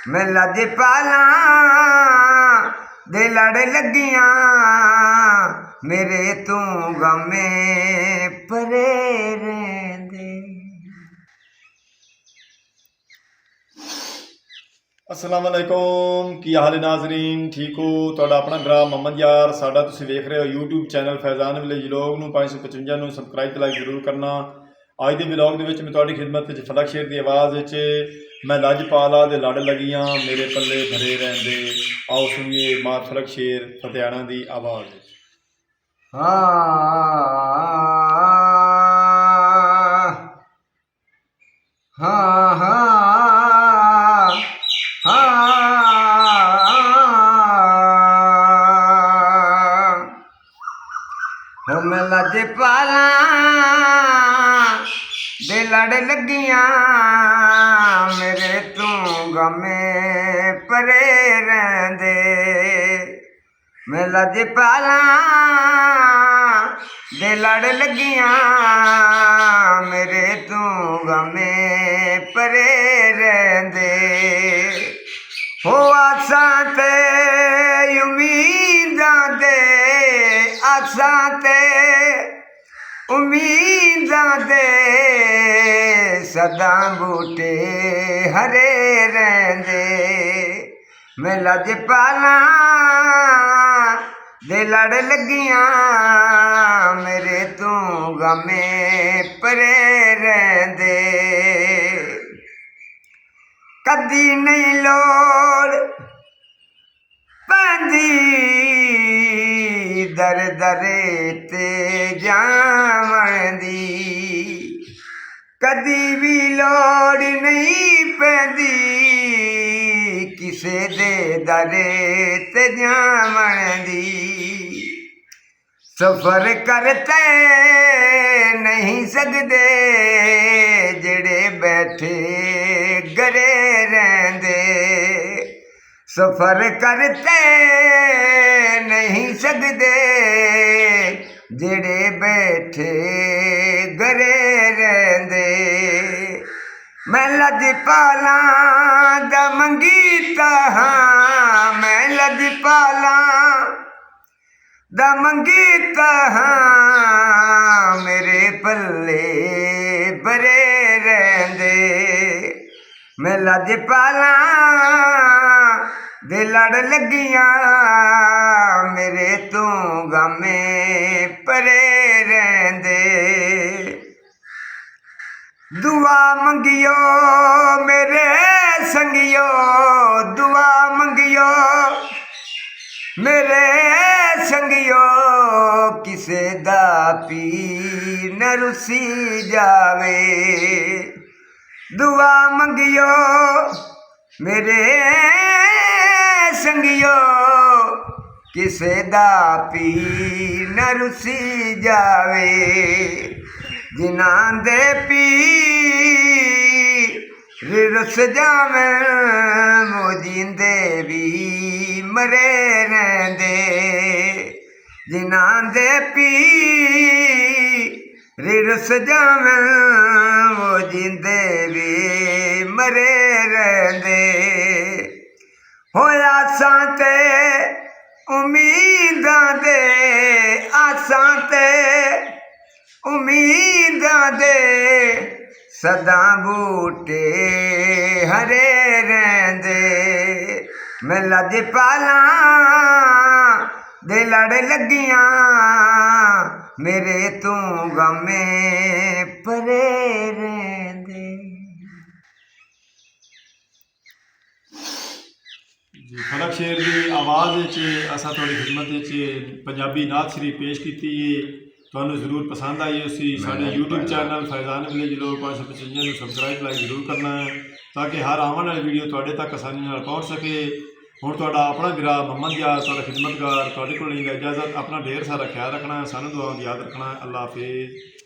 मैं लजपाला दे लड़ लगियां मेरे तू गमे परे रहंदे। अस्सलाम वालेकुम, की हाल है नाजरीन? ठीक हो? तुहाडा अपना भरा मोहम्मद यार साडा तुसीं वेख रहे हो YouTube channel Faizan village vlog नूं 555 नूं सबसक्राइब ते लाइक जरूर करना। अज के व्लॉग दे विच मैं तुहाडी खिदमत विच फलक शेर की आवाज़ विच मैं लजपाला दे लड़ लगियां मेरे पल्ले भरे रहंदे। आओ सुनिए मां फलक शेर फतेहाना की आवाज़। मैं लजपाला दे लड़ लगियां मेरे तू गमे परे रहंदे। मैं लजपाला दे लड़ लगियां मेरे तू गमे परे रहंदे। हो आसां ते उम्मीदां दे आसां ते उम्मीदां दे सदा बूटे हरे रहंदे। मैं लजपाला दे लड़ लगियां मेरे तू गमे परे रहंदे। कदी नहीं लोड़ पैंदी दर दरे ते जावन दी, कदी भी लोड़ नहीं पैंदी किसे दे दरे ते जावन दी। सफर करते नहीं सकदे जेड़े बैठे घरे रहंदे। सफर करते नहीं सकदे जेड़े बैठे घरे रहंदे। मैं लजपाला दा मंगीता हाँ, मैं लजपाला दा मंगीता हाँ मेरे पल्ले भरे रहंदे। मैं लजपाला दे लड़ लगियां मेरे तू गमे परे रहंदे। दुआ मंगियो मेरे संगियो, दुआ मंगियो मेरे संगियो किसे दा पीर न रुसी जावे। दुआ मंगियो मेरे संगियो किसे दा पीर न रुसी जावे। जिन्हां दे पीर रुस जावन मोजिंदे भी मरे रहंदे। जिन्हां दे पीर रुस जावन मोजिंदे भी मरे रहंदे। हो आसां ते उम्मीदां दे आसां ते उम्मीदां दे सदा बूटे हरे रहंदे। मैं लजपाला दे लड़ लगियां मेरे तू गमे परे रहंदे। फलक शेर की आवाज़ असां तुहाडी खिदमत पंजाबी नात शरीफ पेश की है। तुहानूं जरूर पसंद आई उसी साडे YouTube channel Faizan village vlog 555 नूं सबसक्राइब लाइक जरूर करना है ताकि हर आने वाली वीडियो तुहाडे तक आसानी नाल पहुँच सके। हुण तुहाडा अपना गिरा मोहम्मद यार तुहाडा खिदमतगार तुहाडे कोल इजाज़त। अपना ढेर सारा ख्याल रखना है, सानूं दुआओं दी याद रखना है। अल्लाह हाफिज़।